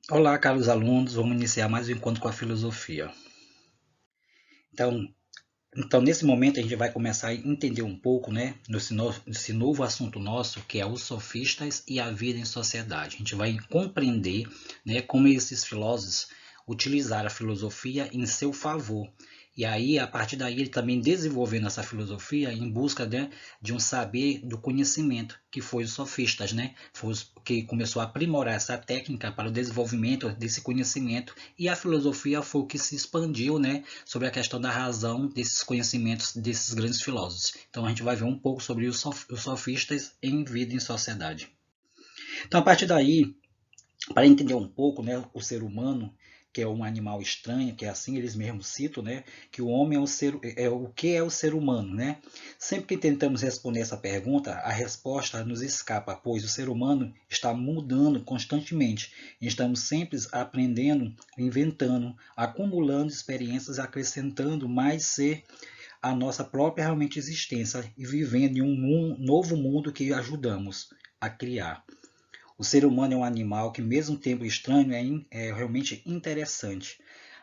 Olá, caros alunos, vamos iniciar mais um encontro com a filosofia. Então, nesse momento a gente vai começar a entender um pouco, né, nesse novo assunto nosso, que é os sofistas e a vida em sociedade. A gente vai compreender, né, como esses filósofos utilizaram a filosofia em seu favor. E aí, a partir daí, ele também desenvolvendo essa filosofia em busca, né, de um saber do conhecimento, que foi os sofistas, né? Foi os que começou a aprimorar essa técnica para o desenvolvimento desse conhecimento. E a filosofia foi o que se expandiu, né, sobre a questão da razão desses conhecimentos desses grandes filósofos. Então a gente vai ver um pouco sobre os sofistas em vida em sociedade. Então a partir daí, para entender um pouco, né, o ser humano, que é um animal estranho, que é assim eles mesmos citam, né, que o homem é o ser, é o que é o ser humano, né? Sempre que tentamos responder essa pergunta, a resposta nos escapa, pois o ser humano está mudando constantemente. Estamos sempre aprendendo, inventando, acumulando experiências, acrescentando mais ser a nossa própria realmente existência e vivendo em um novo mundo que ajudamos a criar. O ser humano é um animal que, mesmo tempo estranho, é realmente interessante.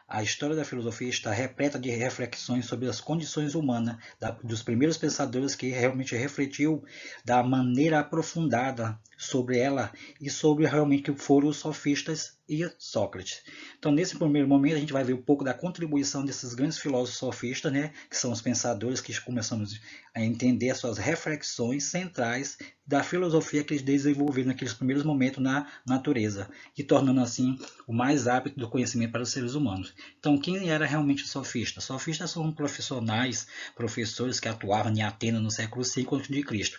A história da filosofia está repleta de reflexões sobre as condições humanas dos primeiros pensadores que realmente refletiu da maneira aprofundada sobre ela e sobre realmente o que foram os sofistas e Sócrates. Então, nesse primeiro momento, a gente vai ver um pouco da contribuição desses grandes filósofos sofistas, né, que são os pensadores que começamos a entender as suas reflexões centrais da filosofia que eles desenvolveram naqueles primeiros momentos na natureza, e tornando assim o mais hábito do conhecimento para os seres humanos. Então, quem era realmente sofista? Sofistas são profissionais, professores que atuavam em Atenas no século V a.C.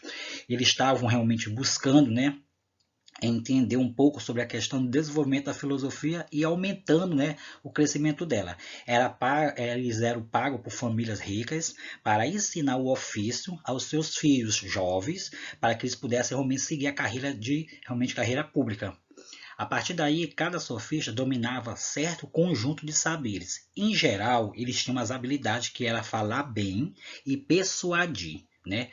Eles estavam realmente buscando, né, entender um pouco sobre a questão do desenvolvimento da filosofia e aumentando, né, o crescimento dela. Eles eram pagos por famílias ricas para ensinar o ofício aos seus filhos jovens, para que eles pudessem realmente seguir a carreira pública. A partir daí, cada sofista dominava certo conjunto de saberes. Em geral, eles tinham as habilidades que era falar bem e persuadir, né?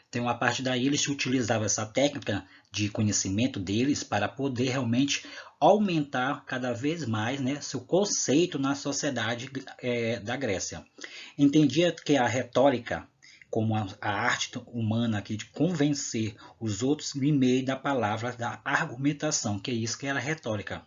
Então, a partir daí, eles utilizavam essa técnica de conhecimento deles para poder realmente aumentar cada vez mais, né, seu conceito na sociedade da Grécia. Entendia que a retórica, como a arte humana aqui de convencer os outros em meio da palavra da argumentação, que é isso que era a retórica.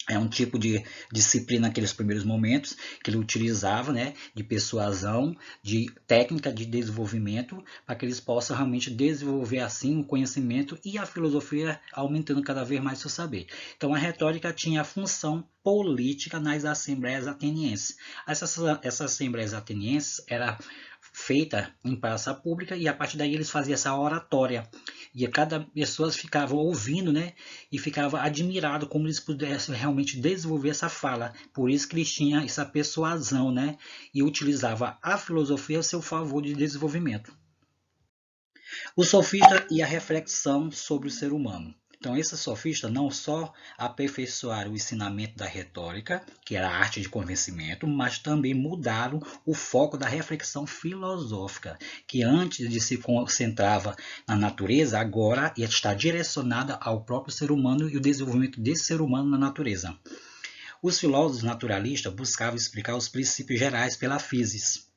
É um tipo de disciplina naqueles primeiros momentos que ele utilizava, né, de persuasão, de técnica de desenvolvimento, para que eles possam realmente desenvolver assim o conhecimento e a filosofia aumentando cada vez mais seu saber. Então a retórica tinha a função política nas assembleias atenienses. Essas assembleias atenienses era feita em praça pública e a partir daí eles faziam essa oratória e cada pessoa ficava ouvindo, né, e ficava admirado como eles pudessem realmente desenvolver essa fala. Por isso que eles tinham essa persuasão, né, e utilizava a filosofia a seu favor de desenvolvimento. O sofista e a reflexão sobre o ser humano. Então, esses sofistas não só aperfeiçoaram o ensinamento da retórica, que era a arte de convencimento, mas também mudaram o foco da reflexão filosófica, que antes de se concentrava na natureza, agora está direcionada ao próprio ser humano e o desenvolvimento desse ser humano na natureza. Os filósofos naturalistas buscavam explicar os princípios gerais pela física.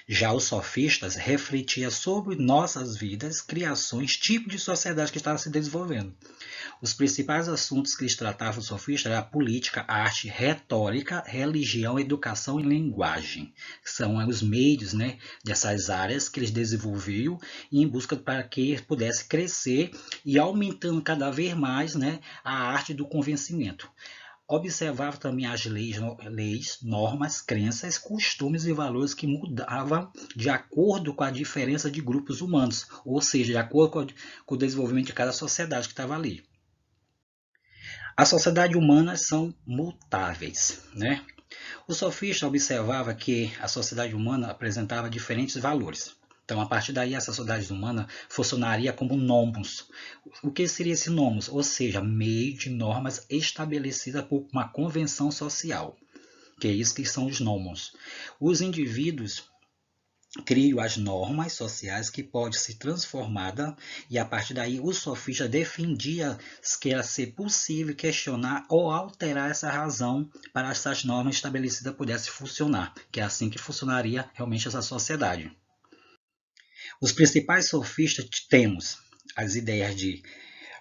Já os sofistas refletiam sobre nossas vidas, criações, tipo de sociedade que estava se desenvolvendo. Os principais assuntos que eles tratavam os sofistas eram a política, arte, retórica, religião, educação e linguagem. São os meios, né, dessas áreas que eles desenvolviam em busca para que pudesse crescer e aumentando cada vez mais, né, a arte do convencimento. Observava também as leis, normas, crenças, costumes e valores que mudavam de acordo com a diferença de grupos humanos, ou seja, de acordo com o desenvolvimento de cada sociedade que estava ali. As sociedades humanas são mutáveis, né? O sofista observava que a sociedade humana apresentava diferentes valores. Então, a partir daí, a sociedade humana funcionaria como nomos. O que seria esse nomos? Ou seja, meio de normas estabelecidas por uma convenção social, que é isso que são os nomos. Os indivíduos criam as normas sociais que pode ser transformada, e a partir daí o sofista defendia que era ser possível questionar ou alterar essa razão para essas normas estabelecidas pudessem funcionar, que é assim que funcionaria realmente essa sociedade. Os principais sofistas temos as ideias de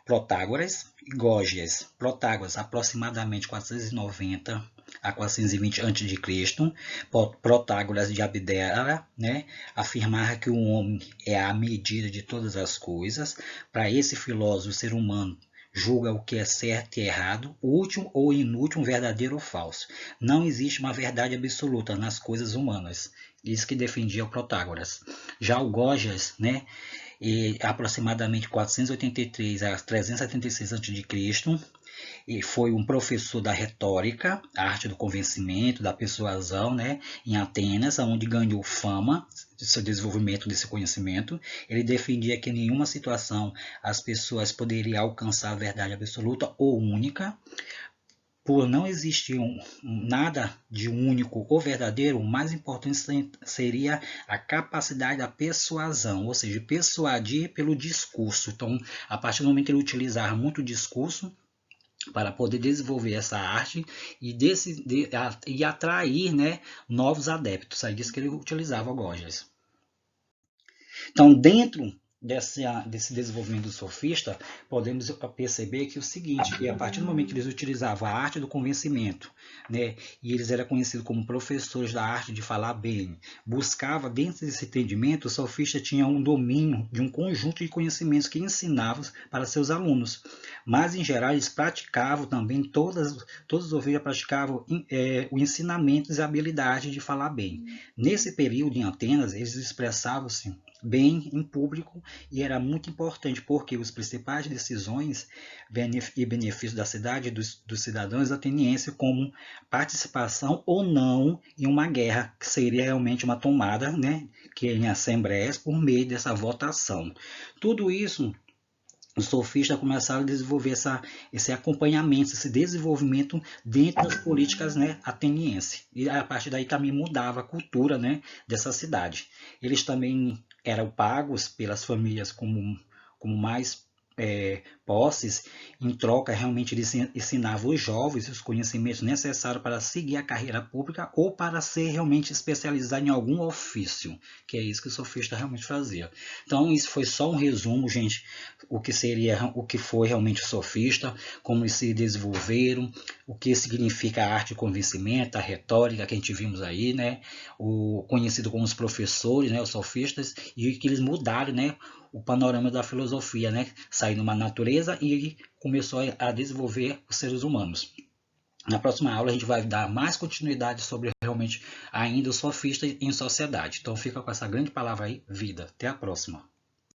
Protágoras e Gógias. Protágoras, aproximadamente 490 a 420 a.C. Protágoras de Abdera, né, afirmava que o homem é a medida de todas as coisas. Para esse filósofo, o ser humano julga o que é certo e errado, útil ou inútil, verdadeiro ou falso. Não existe uma verdade absoluta nas coisas humanas. Isso que defendia o Protágoras. Já o Gógias, né, aproximadamente 483 a 376 a.C., e foi um professor da retórica, a arte do convencimento, da persuasão, né, em Atenas, onde ganhou fama de seu desenvolvimento desse conhecimento. Ele defendia que em nenhuma situação as pessoas poderiam alcançar a verdade absoluta ou única. Por não existir nada de único ou verdadeiro, o mais importante seria a capacidade da persuasão, ou seja, persuadir pelo discurso. Então, a partir do momento que ele utilizava muito o discurso para poder desenvolver essa arte e atrair, né, novos adeptos. Aí disso que ele utilizava o Gorgias. Então, dentro desse desenvolvimento do sofista, podemos perceber que o seguinte, que a partir do momento que eles utilizavam a arte do convencimento, né, e eles eram conhecidos como professores da arte de falar bem, buscava dentro desse entendimento, o sofista tinha um domínio de um conjunto de conhecimentos que ensinavam para seus alunos, mas em geral eles praticavam também, todos os sofistas praticavam o ensinamento e a habilidade de falar bem. Nesse período em Atenas, eles expressavam-se bem em público, e era muito importante porque os principais decisões e benefícios da cidade dos cidadãos atenienses, como participação ou não em uma guerra, que seria realmente uma tomada, né, que em assembleias por meio dessa votação. Tudo isso os sofistas começaram a desenvolver esse acompanhamento, esse desenvolvimento dentro das políticas, né, atenienses. E a partir daí também mudava a cultura, né, dessa cidade. Eles também eram pagos pelas famílias como mais posses. Em troca, realmente eles ensinavam os jovens os conhecimentos necessários para seguir a carreira pública ou para ser realmente especializado em algum ofício, que é isso que o sofista realmente fazia. Então, isso foi só um resumo, gente, o que foi realmente o sofista, como eles se desenvolveram, o que significa a arte de convencimento, a retórica que a gente vimos aí, né, o conhecido como os professores, né, os sofistas, e que eles mudaram, né, o panorama da filosofia, né, saindo uma natureza e começou a desenvolver os seres humanos. Na próxima aula a gente vai dar mais continuidade sobre realmente ainda os sofistas em sociedade. Então fica com essa grande palavra aí, vida. Até a próxima.